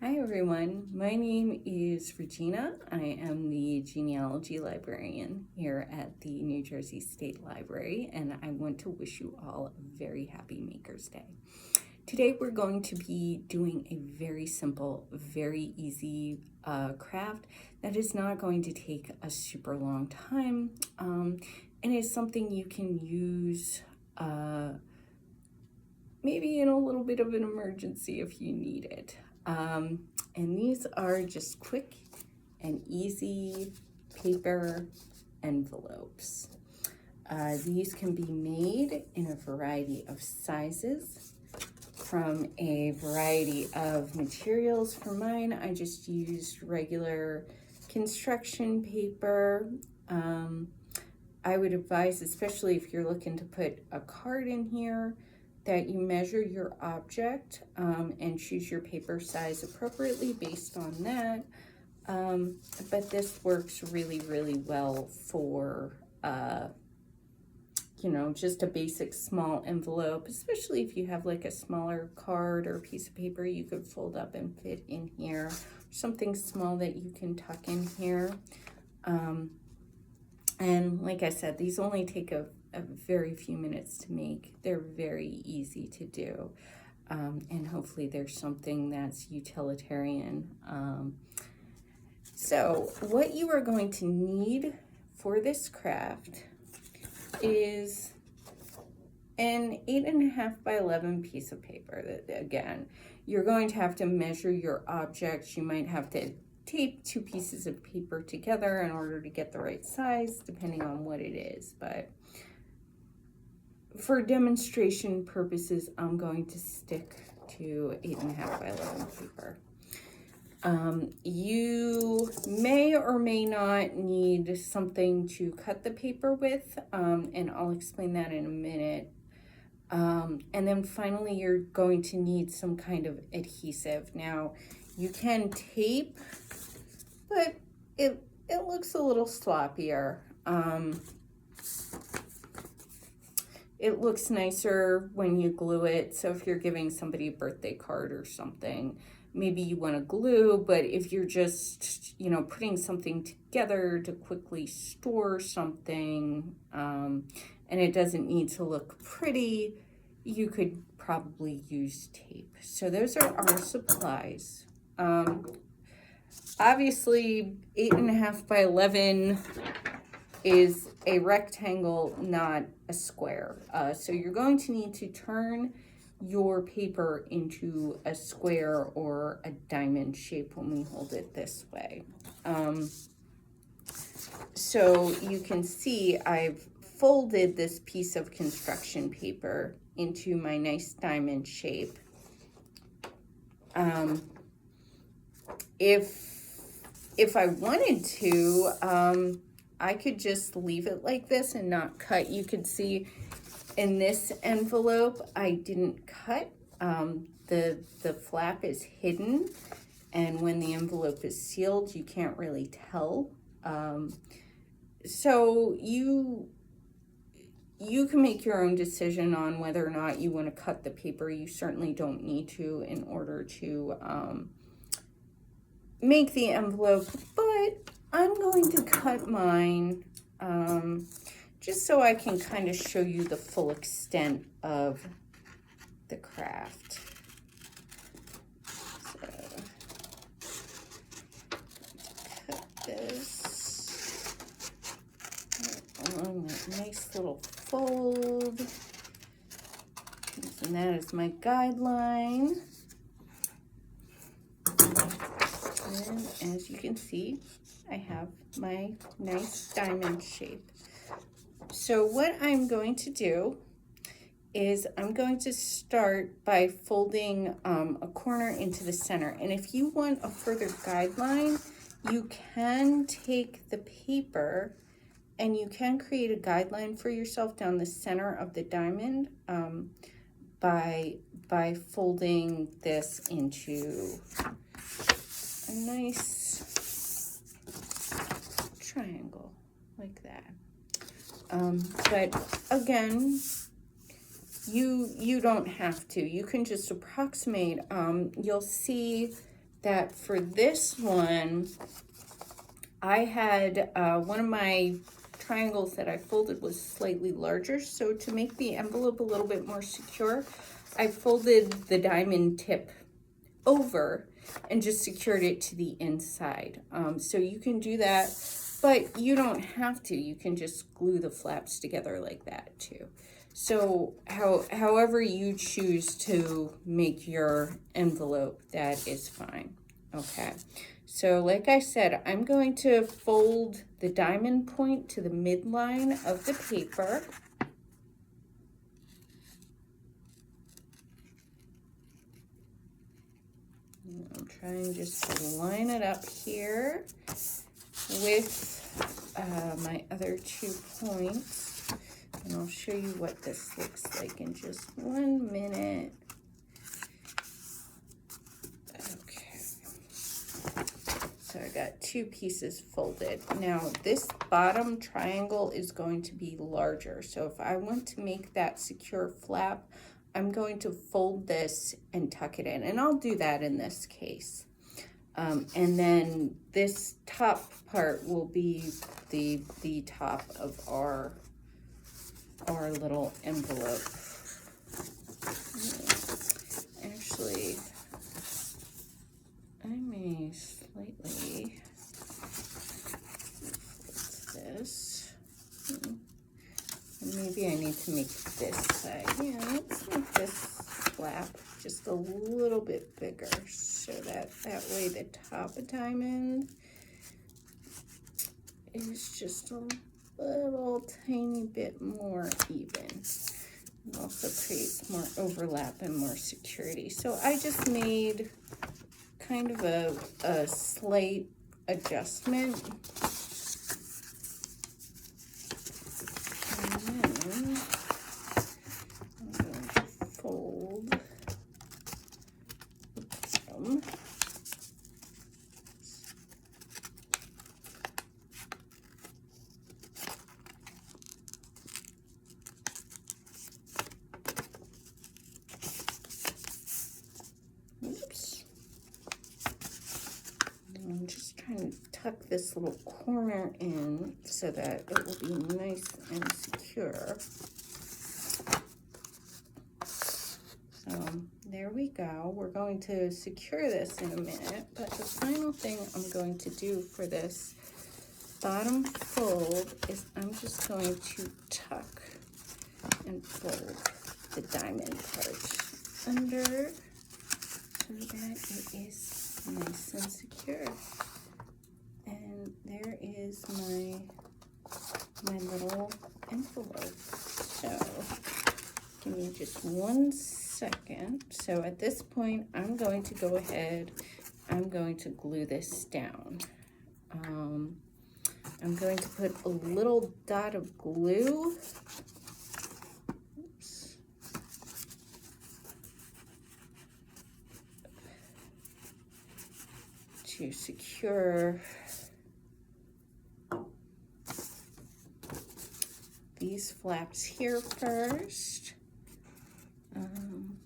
Hi everyone, my name is Regina. I am the genealogy librarian here at the New Jersey State Library, and I want to wish you all a very happy Maker's Day. Today we're going to be doing a very simple, very easy craft that is not going to take a super long time, and is something you can use maybe in a little bit of an emergency if you need it. And these are just quick and easy paper envelopes. These can be made in a variety of sizes from a variety of materials. For mine, I just used regular construction paper. I would advise, especially if you're looking to put a card in here, that you measure your object and choose your paper size appropriately based on that. But this works really, really well for, just a basic small envelope, especially if you have like a smaller card or piece of paper you could fold up and fit in here. Something small that you can tuck in here. And like I said, these only take a very few minutes to make. They're very easy to do. And hopefully there's something that's utilitarian. So what you are going to need for this craft is an 8.5 by 11 piece of paper. That, again, you're going to have to measure your objects. You might have to tape two pieces of paper together in order to get the right size, depending on what it is. But for demonstration purposes, I'm going to stick to 8.5 by 11 paper. You may or may not need something to cut the paper with, and I'll explain that in a minute. And then finally, you're going to need some kind of adhesive. Now, you can tape, but it looks a little sloppier. It looks nicer when you glue it. So if you're giving somebody a birthday card or something, maybe you want to glue, but if you're just, putting something together to quickly store something, and it doesn't need to look pretty, you could probably use tape. So those are our supplies. Obviously 8.5 by 11 is a rectangle, not a square. So you're going to need to turn your paper into a square or a diamond shape when we hold it this way. So you can see I've folded this piece of construction paper into my nice diamond shape. If I wanted to, I could just leave it like this and not cut. You could see in this envelope, I didn't cut. The flap is hidden, and when the envelope is sealed, you can't really tell. So you can make your own decision on whether or not you want to cut the paper. You certainly don't need to in order to make the envelope, but I'm going to cut mine just so I can kind of show you the full extent of the craft. So, cut this along that nice little fold. And that is my guideline. And as you can see, I have my nice diamond shape. So what I'm going to do is I'm going to start by folding a corner into the center. And if you want a further guideline, you can take the paper and you can create a guideline for yourself down the center of the diamond by folding this into a nice triangle like that. But again, you don't have to. You can just approximate. You'll see that for this one, I had one of my triangles that I folded was slightly larger. So to make the envelope a little bit more secure, I folded the diamond tip over and just secured it to the inside. So you can do that, but you don't have to. You can just glue the flaps together like that too. So however you choose to make your envelope, that is fine. Okay, so like I said, I'm going to fold the diamond point to the midline of the paper. I'm trying just to line it up here with my other 2 points. And I'll show you what this looks like in just 1 minute. Okay. So I got 2 pieces folded. Now this bottom triangle is going to be larger. So if I want to make that secure flap, I'm going to fold this and tuck it in, and I'll do that in this case. And then this top part will be the top of our little envelope. Actually, I may slightly fold this. Maybe I need to make this side. Yeah, let's make this flap just a little bit bigger so that way the top of diamond is just a little tiny bit more even. It also creates more overlap and more security. So I just made kind of a slight adjustment. Oops. I'm just trying to tuck this little corner in so that it will be nice and secure. So there we go. We're going to secure this in a minute, but the final thing I'm going to do for this bottom fold is I'm just going to tuck and fold the diamond part under so that it is nice and secure. And there is my little envelope. So give me just 1 second. So at this point, I'm going to go ahead, I'm going to glue this down. I'm going to put a little dot of glue. Oops. To secure these flaps here first. I'm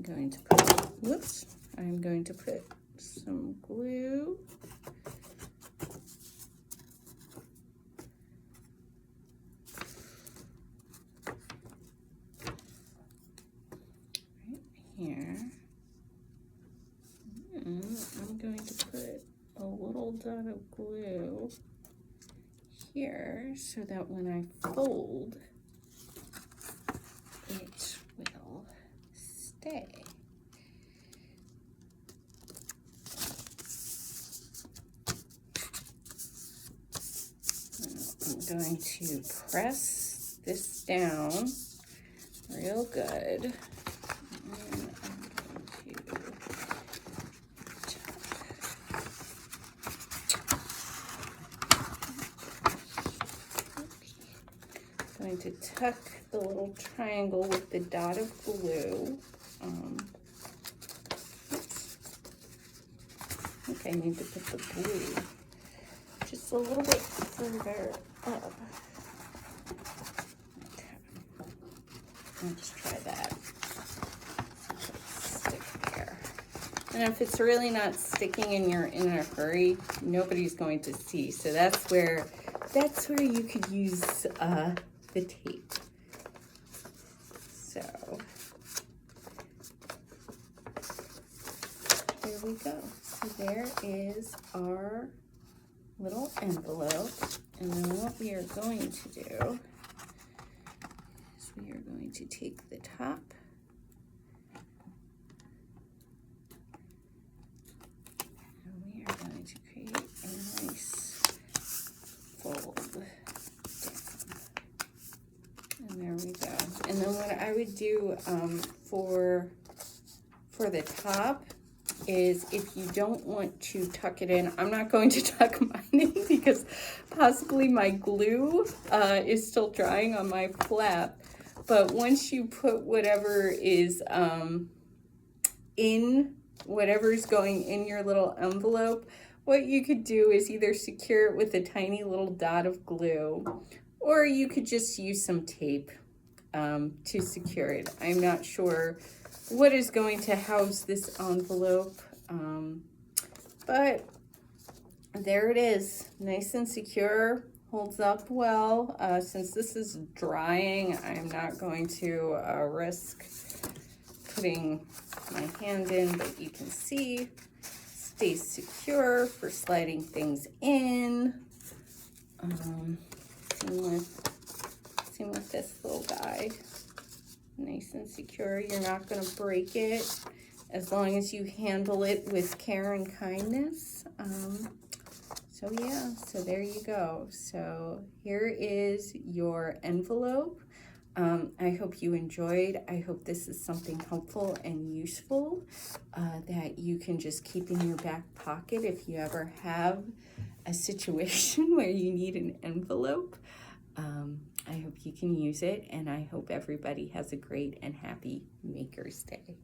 going to put, whoops, I'm going to put some glue. Right here. And I'm going to put a little dot of glue here so that when I fold, it will stay. I'm going to press this down real good. And I'm going to tuck the little triangle with the dot of glue. Oops. I think I need to put the glue just a little bit further up. Okay. Let's try that. And if it's really not sticking and you're in a hurry, nobody's going to see. So that's where you could use the tape. So there we go. So there is our little envelope. And then what we are going to do is we are going to take the top and we are going to create a nice fold down. And there we go. And then what I would do for the top is, if you don't want to tuck it in, I'm not going to tuck mine in because possibly my glue is still drying on my flap. But once you put whatever is whatever's going in your little envelope, what you could do is either secure it with a tiny little dot of glue, or you could just use some tape to secure it. I'm not sure what is going to house this envelope, but there it is, nice and secure, holds up well. Since this is drying, I'm not going to risk putting my hand in, but you can see stays secure for sliding things in. Same with this little guy. Nice and secure. You're not going to break it as long as you handle it with care and kindness. So yeah, so there you go. So here is your envelope. I hope you enjoyed. I hope this is something helpful and useful that you can just keep in your back pocket if you ever have a situation where you need an envelope. I hope you can use it, and I hope everybody has a great and happy Maker's Day.